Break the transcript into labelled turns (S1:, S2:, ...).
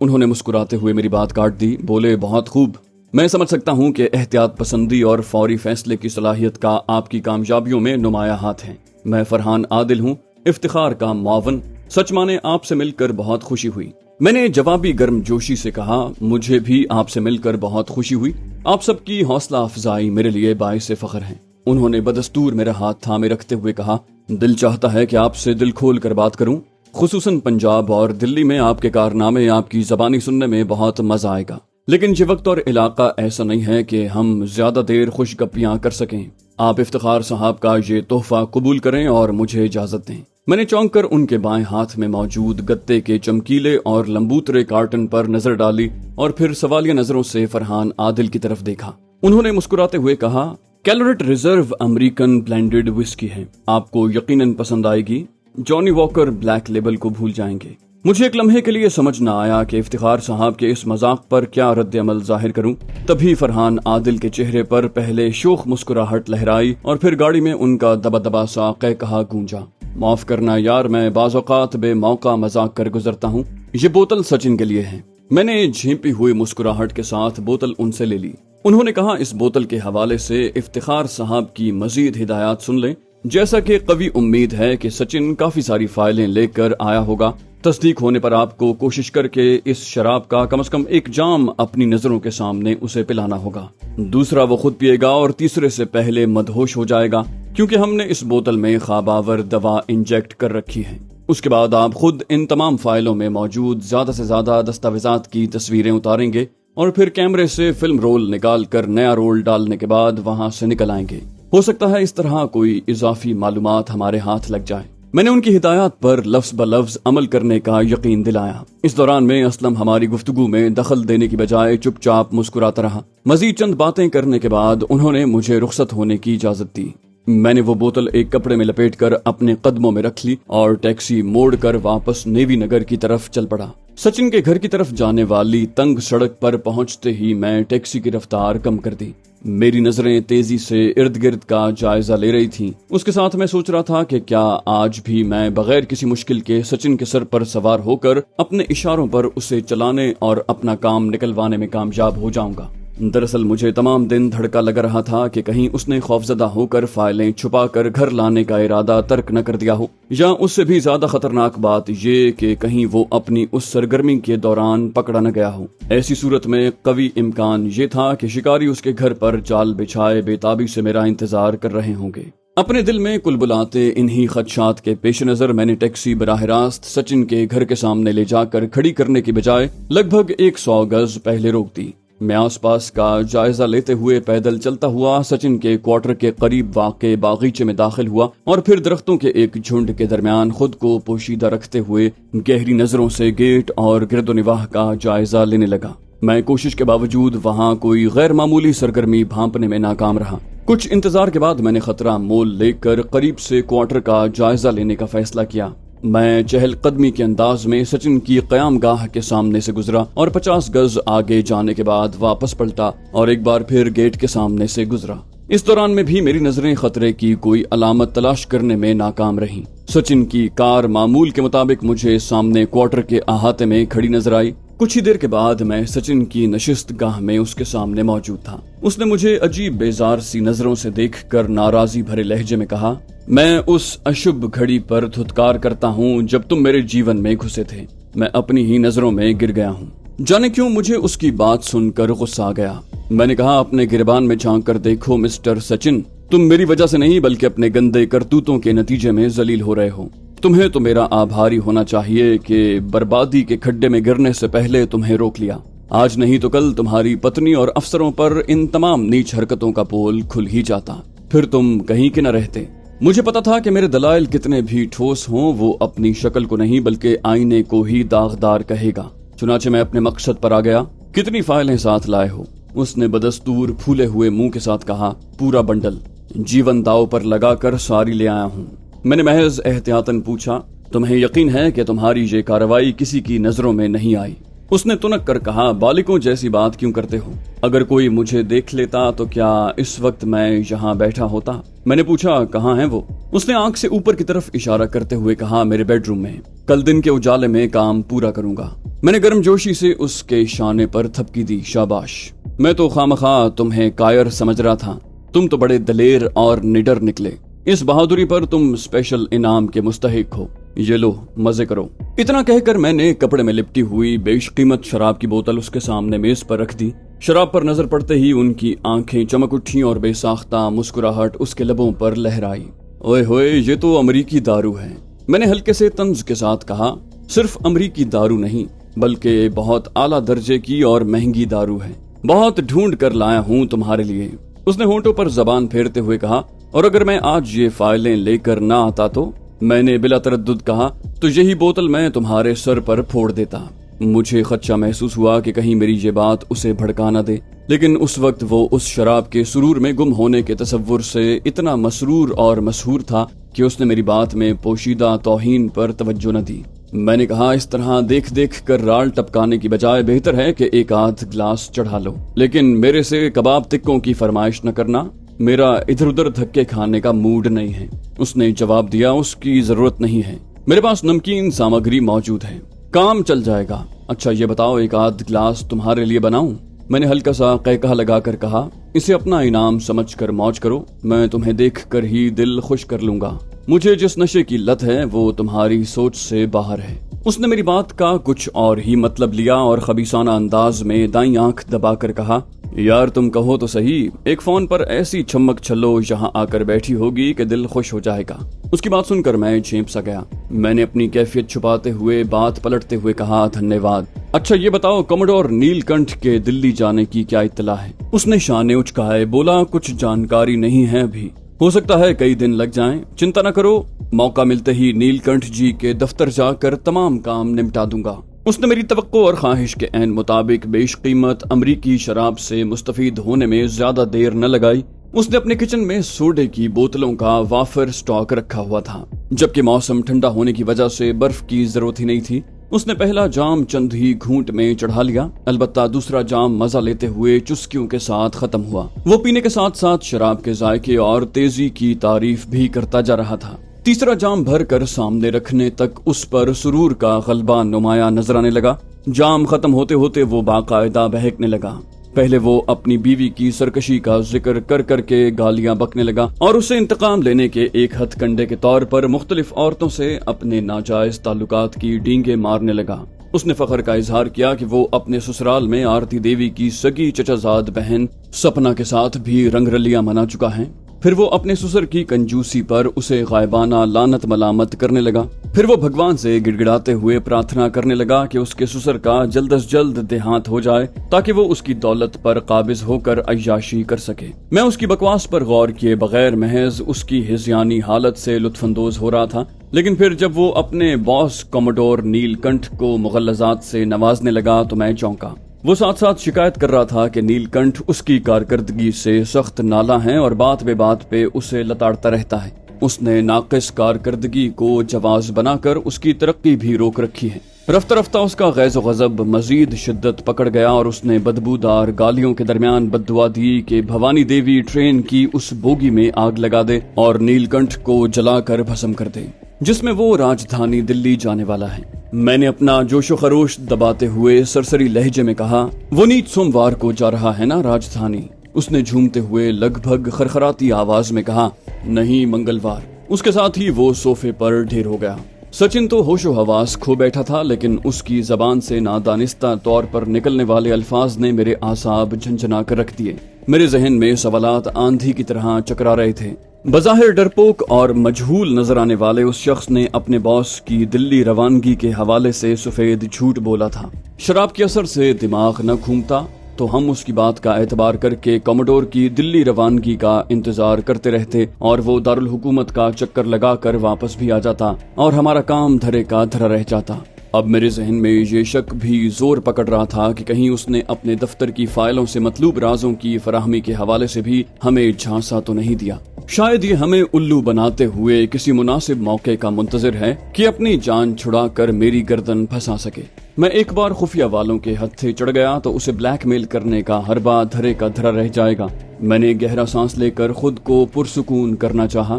S1: انہوں نے مسکراتے ہوئے میری بات کاٹ دی، بولے بہت خوب، میں سمجھ سکتا ہوں کہ احتیاط پسندی اور فوری فیصلے کی صلاحیت کا آپ کی کامیابیوں میں نمایاں ہاتھ ہے۔ میں فرحان عادل ہوں، افتخار کا معاون، سچ مانے آپ سے مل کر بہت خوشی ہوئی۔ میں نے جوابی گرم جوشی سے کہا، مجھے بھی آپ سے مل کر بہت خوشی ہوئی، آپ سب کی حوصلہ افزائی میرے لیے باعث فخر ہے۔ انہوں نے بدستور میرا ہاتھ تھامے رکھتے ہوئے کہا، دل چاہتا ہے کہ آپ سے دل کھول کر بات کروں، خصوصاً پنجاب اور دلی میں آپ کے کارنامے آپ کی زبانی سننے میں بہت مزہ آئے گا، لیکن یہ وقت اور علاقہ ایسا نہیں ہے کہ ہم زیادہ دیر خوش گپیاں کر سکیں۔ آپ افتخار صاحب کا یہ تحفہ قبول کریں اور مجھے اجازت دیں۔ میں نے چونک کر ان کے بائیں ہاتھ میں موجود گتے کے چمکیلے اور لمبوترے کارٹن پر نظر ڈالی اور پھر سوالیہ نظروں سے فرحان عادل کی طرف دیکھا۔ انہوں نے مسکراتے ہوئے کہا، کیلورٹ ریزرو امریکن بلینڈڈ وسکی ہے، آپ کو یقیناً پسند آئے گی، جانی واکر بلیک لیبل کو بھول جائیں گے۔ مجھے ایک لمحے کے لیے سمجھ نہ آیا کہ افتخار صاحب کے اس مذاق پر کیا رد عمل ظاہر کروں، تبھی فرحان عادل کے چہرے پر پہلے شوخ مسکراہٹ لہرائی اور پھر گاڑی میں ان کا دبا دبا سا قہقہا گونجا، معاف کرنا یار، میں بعض اوقات بے موقع مذاق کر گزرتا ہوں، یہ بوتل سچن کے لیے ہے۔ میں نے جھیپی ہوئی مسکراہٹ کے ساتھ بوتل ان سے لے لی۔ انہوں نے کہا، اس بوتل کے حوالے سے افتخار صاحب کی مزید ہدایات سن لیں، جیسا کہ قوی امید ہے کہ سچن کافی ساری فائلیں لے کر آیا ہوگا، تصدیق ہونے پر آپ کو کوشش کر کے اس شراب کا کم از کم ایک جام اپنی نظروں کے سامنے اسے پلانا ہوگا، دوسرا وہ خود پیے گا اور تیسرے سے پہلے مدہوش ہو جائے گا، کیونکہ ہم نے اس بوتل میں خواب آور دوا انجیکٹ کر رکھی ہے۔ اس کے بعد آپ خود ان تمام فائلوں میں موجود زیادہ سے زیادہ دستاویزات کی تصویریں اتاریں گے اور پھر کیمرے سے فلم رول نکال کر نیا رول ڈالنے کے بعد وہاں سے نکل آئیں گے۔ ہو سکتا ہے اس طرح کوئی اضافی معلومات ہمارے ہاتھ لگ جائے۔ میں نے ان کی ہدایات پر لفظ بلفظ عمل کرنے کا یقین دلایا۔ اس دوران میں اسلم ہماری گفتگو میں دخل دینے کی بجائے چپ چاپ مسکراتا رہا۔ مزید چند باتیں کرنے کے بعد انہوں نے مجھے رخصت ہونے کی اجازت دی۔ میں نے وہ بوتل ایک کپڑے میں لپیٹ کر اپنے قدموں میں رکھ لی اور ٹیکسی موڑ کر واپس نیوی نگر کی طرف چل پڑا۔ سچن کے گھر کی طرف جانے والی تنگ سڑک پر پہنچتے ہی میں ٹیکسی کی رفتار کم کر دی۔ میری نظریں تیزی سے ارد گرد کا جائزہ لے رہی تھیں۔ اس کے ساتھ میں سوچ رہا تھا کہ کیا آج بھی میں بغیر کسی مشکل کے سچن کے سر پر سوار ہو کر اپنے اشاروں پر اسے چلانے اور اپنا کام نکلوانے میں کامیاب ہو جاؤں گا۔ دراصل مجھے تمام دن دھڑکا لگ رہا تھا کہ کہیں اس نے خوفزدہ ہو کر فائلیں چھپا کر گھر لانے کا ارادہ ترک نہ کر دیا ہو، یا اس سے بھی زیادہ خطرناک بات یہ کہ کہیں وہ اپنی اس سرگرمی کے دوران پکڑا نہ گیا ہو۔ ایسی صورت میں قوی امکان یہ تھا کہ شکاری اس کے گھر پر جال بچھائے بے تابی سے میرا انتظار کر رہے ہوں گے۔ اپنے دل میں کلبلاتے انہی خدشات کے پیش نظر میں نے ٹیکسی براہ راست سچن کے گھر کے سامنے لے جا کر کھڑی کرنے کی بجائے لگ بھگ 100 گز پہلے روک دی۔ میں آس پاس کا جائزہ لیتے ہوئے پیدل چلتا ہوا سچن کے کوارٹر کے قریب واقع باغیچے میں داخل ہوا اور پھر درختوں کے ایک جھنڈ کے درمیان خود کو پوشیدہ رکھتے ہوئے گہری نظروں سے گیٹ اور گرد و نواح کا جائزہ لینے لگا۔ میں کوشش کے باوجود وہاں کوئی غیر معمولی سرگرمی بھانپنے میں ناکام رہا۔ کچھ انتظار کے بعد میں نے خطرہ مول لے کر قریب سے کوارٹر کا جائزہ لینے کا فیصلہ کیا۔ میں چہل قدمی کے انداز میں سچن کی قیام گاہ کے سامنے سے گزرا اور 50 گز آگے جانے کے بعد واپس پلٹا اور ایک بار پھر گیٹ کے سامنے سے گزرا۔ اس دوران میں بھی میری نظریں خطرے کی کوئی علامت تلاش کرنے میں ناکام رہیں۔ سچن کی کار معمول کے مطابق مجھے سامنے کوارٹر کے احاطے میں کھڑی نظر آئی۔ کچھ ہی دیر کے بعد میں سچن کی نشست گاہ میں اس کے سامنے موجود تھا۔ اس نے مجھے عجیب بیزار سی نظروں سے دیکھ کر ناراضی بھرے لہجے میں کہا، میں اس اشب گھڑی پر دھتکار کرتا ہوں جب تم میرے جیون میں گھسے تھے۔ میں اپنی ہی نظروں میں گر گیا ہوں۔ جانے کیوں مجھے اس کی بات سن کر غصہ آ گیا۔ میں نے کہا، اپنے گریبان میں جھانک کر دیکھو مسٹر سچن، تم میری وجہ سے نہیں بلکہ اپنے گندے کرتوتوں کے نتیجے میں ذلیل ہو رہے ہو۔ تمہیں تو میرا آبھاری ہونا چاہیے کہ بربادی کے کھڈے میں گرنے سے پہلے تمہیں روک لیا۔ آج نہیں تو کل تمہاری پتنی اور افسروں پر ان تمام نیچ حرکتوں کا پول کھل ہی جاتا، پھر تم کہیں کے نہ رہتے۔ مجھے پتا تھا کہ میرے دلائل کتنے بھی ٹھوس ہوں، وہ اپنی شکل کو نہیں بلکہ آئینے کو ہی داغدار کہے گا۔ چنانچہ میں اپنے مقصد پر آ گیا۔ کتنی فائلیں ساتھ لائے ہو؟ اس نے بدستور پھولے ہوئے منہ کے ساتھ کہا، پورا بنڈل، جیون داؤ پر لگا کر ساری لے آیا ہوں۔ میں نے محض احتیاطاً پوچھا، تمہیں یقین ہے کہ تمہاری یہ کارروائی کسی کی نظروں میں نہیں آئی؟ اس نے تنک کر کہا، بالکوں جیسی بات کیوں کرتے ہو؟ اگر کوئی مجھے دیکھ لیتا تو کیا اس وقت میں یہاں بیٹھا ہوتا؟ میں نے پوچھا، کہاں ہیں وہ؟ اس نے آنکھ سے اوپر کی طرف اشارہ کرتے ہوئے کہا، میرے بیڈ روم میں، کل دن کے اجالے میں کام پورا کروں گا۔ میں نے گرم جوشی سے اس کے شانے پر تھپکی دی۔ شاباش، میں تو خامخواہ تمہیں کائر سمجھ رہا تھا، تم تو بڑے دلیر اور نڈر نکلے، اس بہادری پر تم اسپیشل انعام کے مستحق ہو، یہ لو مزے کرو۔ اتنا کہہ کر میں نے کپڑے میں لپٹی ہوئی بیش قیمت شراب کی بوتل اس کے سامنے میز پر رکھ دی۔ شراب پر نظر پڑتے ہی ان کی آنکھیں چمک اٹھیں اور بے ساختہ مسکراہٹ اس کے لبوں پر لہرائی۔ اوئے ہوئے، یہ تو امریکی دارو ہے، میں نے ہلکے سے طنز کے ساتھ کہا۔ صرف امریکی دارو نہیں بلکہ بہت اعلیٰ درجے کی اور مہنگی دارو ہے، بہت ڈھونڈ کر لایا ہوں تمہارے لیے۔ اس نے ہونٹوں پر زبان پھیرتے ہوئے کہا، اور اگر میں آج یہ فائلیں لے کر نہ آتا تو؟ میں نے بلا تردد کہا، تو یہی بوتل میں تمہارے سر پر پھوڑ دیتا۔ مجھے خدشہ محسوس ہوا کہ کہیں میری یہ بات اسے بھڑکا نہ دے، لیکن اس وقت وہ اس شراب کے سرور میں گم ہونے کے تصور سے اتنا مسرور اور مسحور تھا کہ اس نے میری بات میں پوشیدہ توہین پر توجہ نہ دی۔ میں نے کہا، اس طرح دیکھ دیکھ کر رال ٹپکانے کی بجائے بہتر ہے کہ ایک آدھ گلاس چڑھا لو، لیکن میرے سے کباب تکوں کی فرمائش نہ کرنا، میرا ادھر ادھر دھکے کھانے کا موڈ نہیں ہے۔ اس نے جواب دیا، اس کی ضرورت نہیں ہے، میرے پاس نمکین سامگری موجود ہے، کام چل جائے گا۔ اچھا یہ بتاؤ، ایک آدھ گلاس تمہارے لیے بناؤں؟ میں نے ہلکا سا قہقہ لگا کر کہا، اسے اپنا انعام سمجھ کر موج کرو، میں تمہیں دیکھ کر ہی دل خوش کر لوں گا، مجھے جس نشے کی لت ہے وہ تمہاری سوچ سے باہر ہے۔ اس نے میری بات کا کچھ اور ہی مطلب لیا اور خبیثانہ انداز میں دائیں آنکھ دبا کر کہا، یار تم کہو تو صحیح، ایک فون پر ایسی چھمک چھلو یہاں آ کر بیٹھی ہوگی کہ دل خوش ہو جائے گا۔ اس کی بات سن کر میں جھیپ سا گیا۔ میں نے اپنی کیفیت چھپاتے ہوئے بات پلٹتے ہوئے کہا، دھنیہ واد۔ اچھا یہ بتاؤ، کموڈور نیل کنٹھ کے دلی جانے کی کیا اطلاع ہے؟ اس نے شانے اچکائے، بولا، کچھ جانکاری نہیں ہے ابھی، ہو سکتا ہے کئی دن لگ جائیں، چنتا نہ کرو، موقع ملتے ہی نیل کنٹھ جی کے دفتر جا کر تمام کام نمٹا دوں گا۔ اس نے میری توقع اور خواہش کے عین مطابق بیش قیمت امریکی شراب سے مستفید ہونے میں زیادہ دیر نہ لگائی۔ اس نے اپنے کچن میں سوڈے کی بوتلوں کا وافر سٹاک رکھا ہوا تھا، جبکہ موسم ٹھنڈا ہونے کی وجہ سے برف کی ضرورت ہی نہیں تھی۔ اس نے پہلا جام چند ہی گھونٹ میں چڑھا لیا، البتہ دوسرا جام مزہ لیتے ہوئے چسکیوں کے ساتھ ختم ہوا۔ وہ پینے کے ساتھ ساتھ شراب کے ذائقے اور تیزی کی تعریف بھی کرتا جا رہا تھا۔ تیسرا جام بھر کر سامنے رکھنے تک اس پر سرور کا غلبہ نمایاں نظر آنے لگا۔ جام ختم ہوتے ہوتے وہ باقاعدہ بہکنے لگا۔ پہلے وہ اپنی بیوی کی سرکشی کا ذکر کر کر کے گالیاں بکنے لگا اور اسے انتقام لینے کے ایک ہتھ کنڈے کے طور پر مختلف عورتوں سے اپنے ناجائز تعلقات کی ڈینگیں مارنے لگا۔ اس نے فخر کا اظہار کیا کہ وہ اپنے سسرال میں آرتی دیوی کی سگی چچا زاد بہن سپنا کے ساتھ بھی رنگ رلیاں منا چکا ہے۔ پھر وہ اپنے سسر کی کنجوسی پر اسے غائبانہ لعنت ملامت کرنے لگا۔ پھر وہ بھگوان سے گڑ گڑاتے ہوئے پرارتھنا کرنے لگا کہ اس کے سسر کا جلد از جلد دیہانت ہو جائے تاکہ وہ اس کی دولت پر قابض ہو کر عیاشی کر سکے۔ میں اس کی بکواس پر غور کیے بغیر محض اس کی ہذیانی حالت سے لطف اندوز ہو رہا تھا، لیکن پھر جب وہ اپنے باس کموڈور نیل کنٹھ کو مغلظات سے نوازنے لگا تو میں چونکا۔ وہ ساتھ ساتھ شکایت کر رہا تھا کہ نیل کنٹھ اس کی کارکردگی سے سخت نالاں ہے اور بات بے بات پہ اسے لتاڑتا رہتا ہے۔ اس نے ناقص کارکردگی کو جواز بنا کر اس کی ترقی بھی روک رکھی ہے۔ رفتہ رفتہ اس کا غیظ و غضب مزید شدت پکڑ گیا اور اس نے بدبودار گالیوں کے درمیان بددعا دی کہ بھوانی دیوی ٹرین کی اس بوگی میں آگ لگا دے اور نیل کنٹھ کو جلا کر بھسم کر دے جس میں وہ راجدھانی دلی جانے والا ہے۔ میں نے اپنا جوش و خروش دباتے ہوئے سرسری لہجے میں کہا، وہ نیت سوموار کو جا رہا ہے نا راجدھانی؟ اس نے جھومتے ہوئے لگ بھگ خرخراتی آواز میں کہا، نہیں منگلوار۔ اس کے ساتھ ہی وہ صوفے پر ڈھیر ہو گیا۔ سچن تو ہوش و حواس کھو بیٹھا تھا، لیکن اس کی زبان سے نادانستہ طور پر نکلنے والے الفاظ نے میرے اعصاب جھنجھنا کر رکھ دیے۔ میرے ذہن میں سوالات آندھی کی طرح چکرا رہے تھے۔ بظاہر ڈرپوک اور مجہول نظر آنے والے اس شخص نے اپنے باس کی دلی روانگی کے حوالے سے سفید جھوٹ بولا تھا۔ شراب کے اثر سے دماغ نہ گھومتا تو ہم اس کی بات کا اعتبار کر کے کموڈور کی دلی روانگی کا انتظار کرتے رہتے اور وہ دارالحکومت کا چکر لگا کر واپس بھی آ جاتا اور ہمارا کام دھرے کا دھرا رہ جاتا۔ اب میرے ذہن میں یہ شک بھی زور پکڑ رہا تھا کہ کہیں اس نے اپنے دفتر کی فائلوں سے مطلوب رازوں کی فراہمی کے حوالے سے بھی ہمیں جھانسا تو نہیں دیا۔ شاید یہ ہمیں الو بناتے ہوئے کسی مناسب موقع کا منتظر ہے کہ اپنی جان چھڑا کر میری گردن پھنسا سکے۔ میں ایک بار خفیہ والوں کے ہتھے چڑھ گیا تو اسے بلیک میل کرنے کا حربہ دھرے کا دھرا رہ جائے گا۔ میں نے گہرا سانس لے کر خود کو پرسکون کرنا چاہا۔